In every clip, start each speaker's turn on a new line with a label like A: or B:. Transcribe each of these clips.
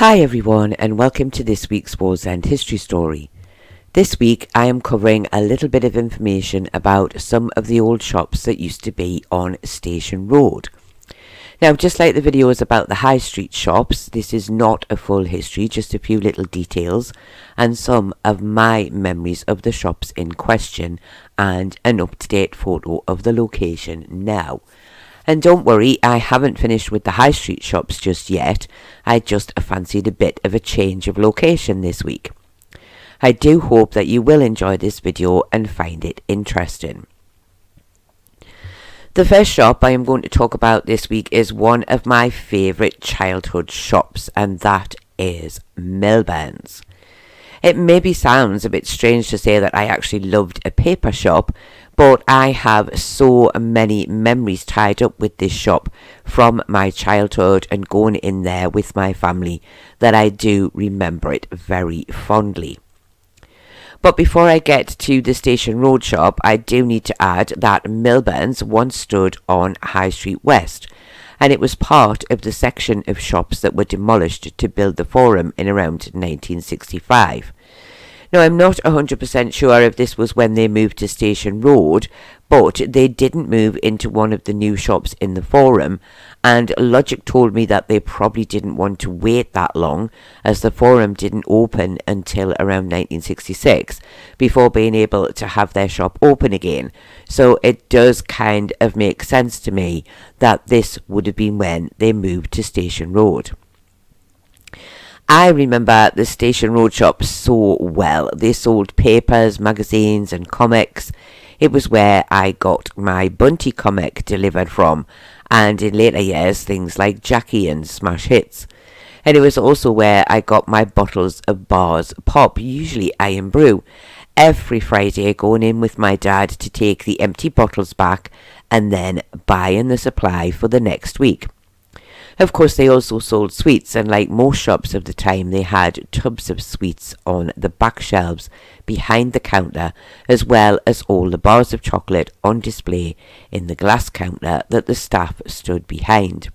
A: Hi everyone, and welcome to this week's Wallsend history story. This week I am covering a little bit of information about some of the old shops that used to be on Station Road. Now, just like the videos about the high street shops, this is not a full history, just a few little details and some of my memories of the shops in question and an up-to-date photo of the location now. And don't worry, I haven't finished with the high street shops just yet. I just fancied a bit of a change of location this week. I do hope that you will enjoy this video and find it interesting. The first shop I am going to talk about this week is one of my favourite childhood shops, and that is Milburn's. It maybe sounds a bit strange to say that I actually loved a paper shop, but I have so many memories tied up with this shop from my childhood and going in there with my family that I do remember it very fondly. But before I get to the Station Road shop, I do need to add that Milburn's once stood on High Street West, and it was part of the section of shops that were demolished to build the Forum in around 1965. Now, I'm not 100% sure if this was when they moved to Station Road, but they didn't move into one of the new shops in the Forum, and logic told me that they probably didn't want to wait that long, as the Forum didn't open until around 1966, before being able to have their shop open again. So it does kind of make sense to me that this would have been when they moved to Station Road. I remember the Station Road shop so well. They sold papers, magazines and comics. It was where I got my Bunty comic delivered from, and in later years things like Jackie and Smash Hits. And it was also where I got my bottles of Bars Pop, usually Iron Brew, every Friday, going in with my dad to take the empty bottles back and then buying the supply for the next week. Of course, they also sold sweets, and like most shops of the time, they had tubs of sweets on the back shelves behind the counter, as well as all the bars of chocolate on display in the glass counter that the staff stood behind.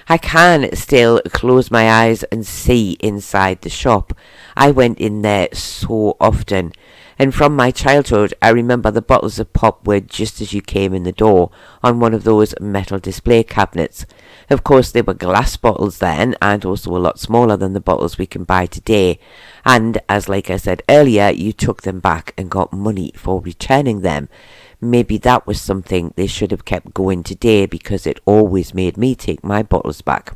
A: I can still close my eyes and see inside the shop. I went in there so often, and from my childhood I remember the bottles of pop were just as you came in the door on one of those metal display cabinets. Of course, they were glass bottles then, and also a lot smaller than the bottles we can buy today, and as like I said earlier, you took them back and got money for returning them. Maybe that was something they should have kept going today, because it always made me take my bottles back.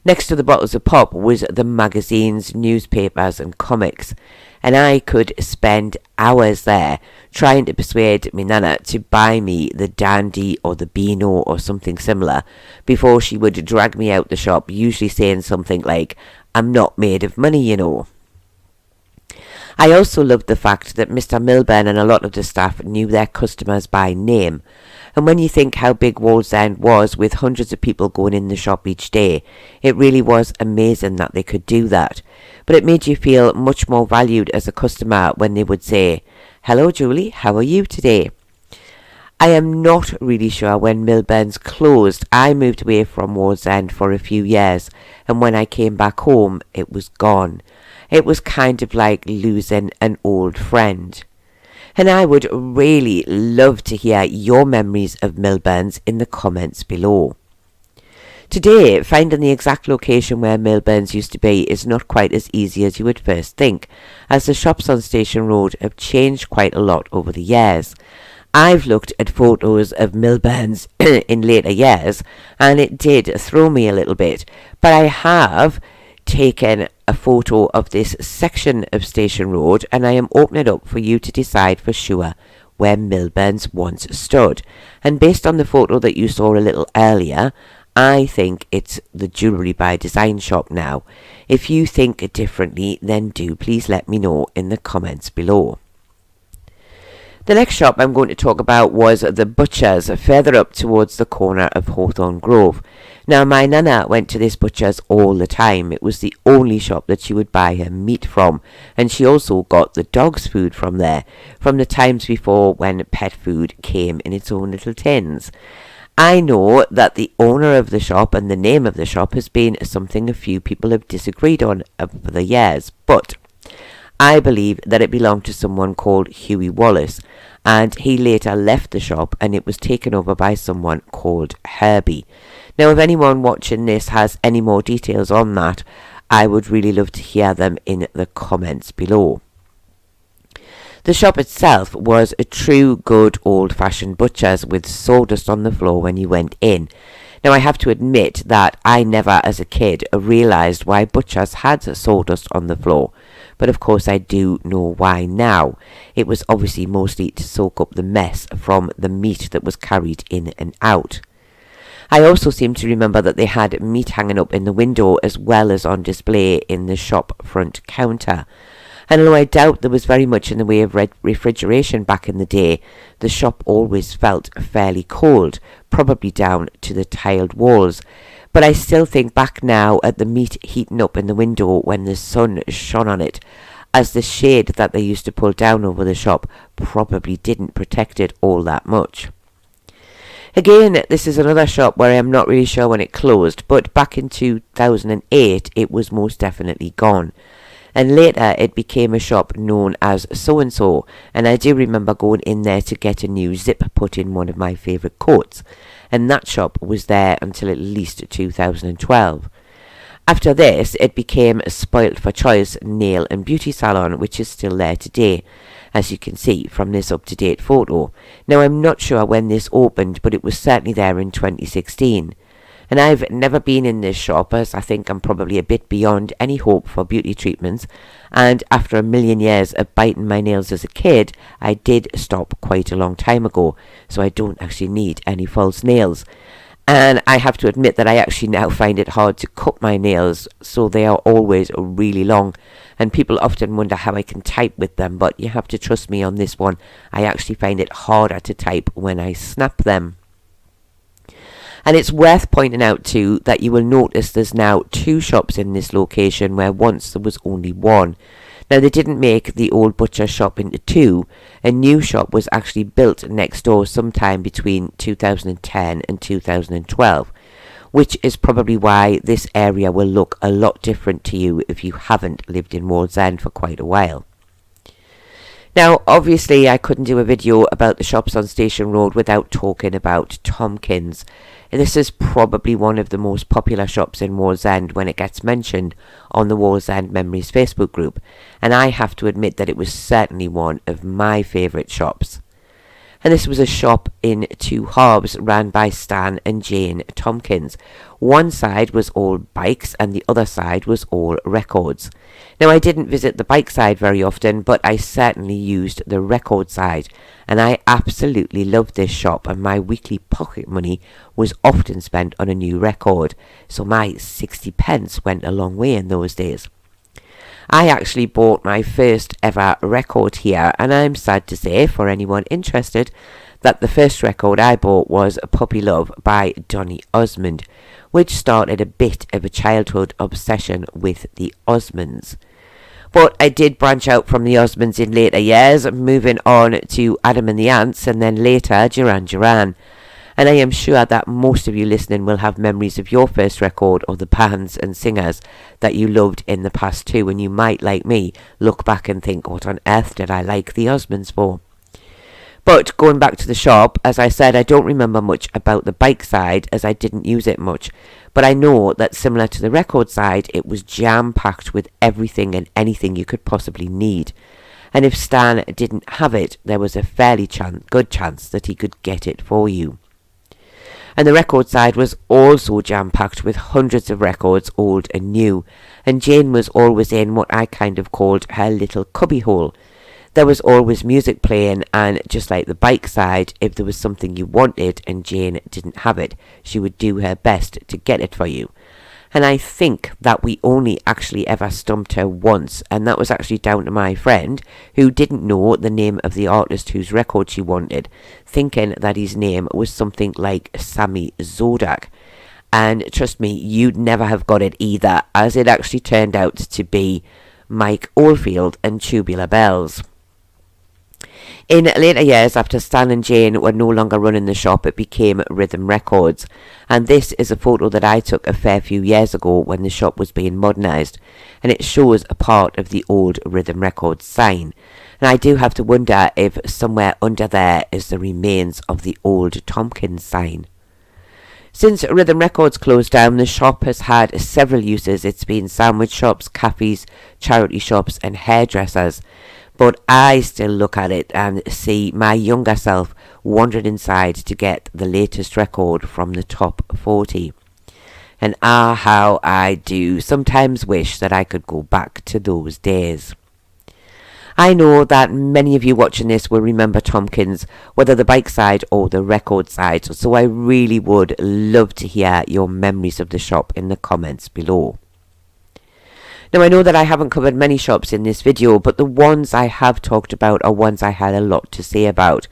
A: Next to the bottles of pop was the magazines, newspapers and comics, and I could spend hours there trying to persuade my nana to buy me the Dandy or the Beano or something similar before she would drag me out the shop, usually saying something like, "I'm not made of money, you know." I also loved the fact that Mr. Milburn and a lot of the staff knew their customers by name. And when you think how big Wallsend was, with hundreds of people going in the shop each day, it really was amazing that they could do that. But it made you feel much more valued as a customer when they would say, "Hello Julie, how are you today?" I am not really sure when Milburn's closed. I moved away from Wallsend for a few years, and when I came back home, it was gone. It was kind of like losing an old friend. And I would really love to hear your memories of Milburn's in the comments below. Today, finding the exact location where Milburn's used to be is not quite as easy as you would first think, as the shops on Station Road have changed quite a lot over the years. I've looked at photos of Milburn's in later years, and it did throw me a little bit, but I have taken a photo of this section of Station Road, and I am opening it up for you to decide for sure where Milburn's once stood. And based on the photo that you saw a little earlier, I think it's the Jewellery by Design shop now. If you think differently, then do please let me know in the comments below. The next shop I'm going to talk about was the Butcher's, further up towards the corner of Hawthorne Grove. Now, my nana went to this Butcher's all the time. It was the only shop that she would buy her meat from, and she also got the dog's food from there, from the times before when pet food came in its own little tins. I know that the owner of the shop and the name of the shop has been something a few people have disagreed on over the years, but I believe that it belonged to someone called Hughie Wallace, and he later left the shop and it was taken over by someone called Herbie. Now, if anyone watching this has any more details on that, I would really love to hear them in the comments below. The shop itself was a true good old-fashioned butcher's with sawdust on the floor when you went in. Now, I have to admit that I never as a kid realised why butchers had sawdust on the floor, but of course I do know why now. It was obviously mostly to soak up the mess from the meat that was carried in and out. I also seem to remember that they had meat hanging up in the window as well as on display in the shop front counter. And although I doubt there was very much in the way of refrigeration back in the day, the shop always felt fairly cold, probably down to the tiled walls. But I still think back now at the meat heating up in the window when the sun shone on it, as the shade that they used to pull down over the shop probably didn't protect it all that much. Again, this is another shop where I am not really sure when it closed, but back in 2008 it was most definitely gone. And later it became a shop known as So-and-So, and I do remember going in there to get a new zip put in one of my favourite coats, and that shop was there until at least 2012. After this, it became a Spoilt for Choice nail and beauty salon, which is still there today, as you can see from this up-to-date photo. Now, I'm not sure when this opened, but it was certainly there in 2016. And I've never been in this shop, as I think I'm probably a bit beyond any hope for beauty treatments, and after a million years of biting my nails as a kid, I did stop quite a long time ago, so I don't actually need any false nails. And I have to admit that I actually now find it hard to cut my nails, so they are always really long, and people often wonder how I can type with them, but you have to trust me on this one. I actually find it harder to type when I snap them. And it's worth pointing out too that you will notice there's now 2 shops in this location where once there was only 1. Now, they didn't make the old butcher shop into 2. A new shop was actually built next door sometime between 2010 and 2012, which is probably why this area will look a lot different to you if you haven't lived in Wallsend for quite a while. Now, obviously, I couldn't do a video about the shops on Station Road without talking about Tompkins. This is probably one of the most popular shops in Wallsend when it gets mentioned on the Wallsend Memories Facebook group, and I have to admit that it was certainly one of my favourite shops. And this was a shop in 2 halves ran by Stan and Jane Tompkins. One side was all bikes and the other side was all records. Now, I didn't visit the bike side very often, but I certainly used the record side, and I absolutely loved this shop, and my weekly pocket money was often spent on a new record, so my 60 pence went a long way in those days. I actually bought my first ever record here, and I'm sad to say, for anyone interested, that the first record I bought was Puppy Love by Donny Osmond, which started a bit of a childhood obsession with the Osmonds. But I did branch out from the Osmonds in later years, moving on to Adam and the Ants, and then later Duran Duran. And I am sure that most of you listening will have memories of your first record or the bands and singers that you loved in the past too, and you might, like me, look back and think, what on earth did I like the Osmonds for? But going back to the shop, as I said, I don't remember much about the bike side as I didn't use it much, but I know that similar to the record side, it was jam-packed with everything and anything you could possibly need. And if Stan didn't have it, there was a fairly good chance that he could get it for you. And the record side was also jam-packed with hundreds of records, old and new, and Jane was always in what I kind of called her little cubbyhole. There was always music playing, and just like the bike side, if there was something you wanted and Jane didn't have it, she would do her best to get it for you. And I think that we only actually ever stumped her once, and that was actually down to my friend, who didn't know the name of the artist whose record she wanted, thinking that his name was something like Sammy Zodak. And trust me, you'd never have got it either, as it actually turned out to be Mike Oldfield and Tubular Bells. In later years, after Stan and Jane were no longer running the shop, it became Rhythm Records. And this is a photo that I took a fair few years ago when the shop was being modernised. And it shows a part of the old Rhythm Records sign. And I do have to wonder if somewhere under there is the remains of the old Tompkins sign. Since Rhythm Records closed down, the shop has had several uses. It's been sandwich shops, cafes, charity shops and hairdressers. But I still look at it and see my younger self wandering inside to get the latest record from the top 40. And how I do sometimes wish that I could go back to those days. I know that many of you watching this will remember Tompkins, whether the bike side or the record side, so I really would love to hear your memories of the shop in the comments below. Now, I know that I haven't covered many shops in this video, but the ones I have talked about are ones I had a lot to say about.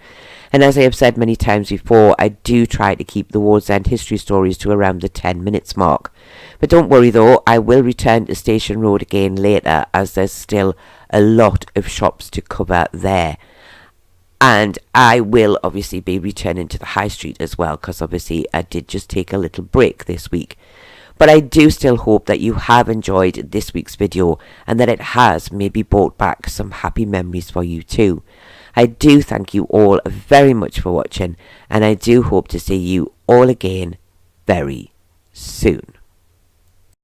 A: And as I have said many times before, I do try to keep the Wallsend history stories to around the 10 minutes mark. But don't worry though, I will return to Station Road again later, as there's still a lot of shops to cover there. And I will obviously be returning to the High Street as well, because obviously I did just take a little break this week. But I do still hope that you have enjoyed this week's video and that it has maybe brought back some happy memories for you too. I do thank you all very much for watching, and I do hope to see you all again very soon.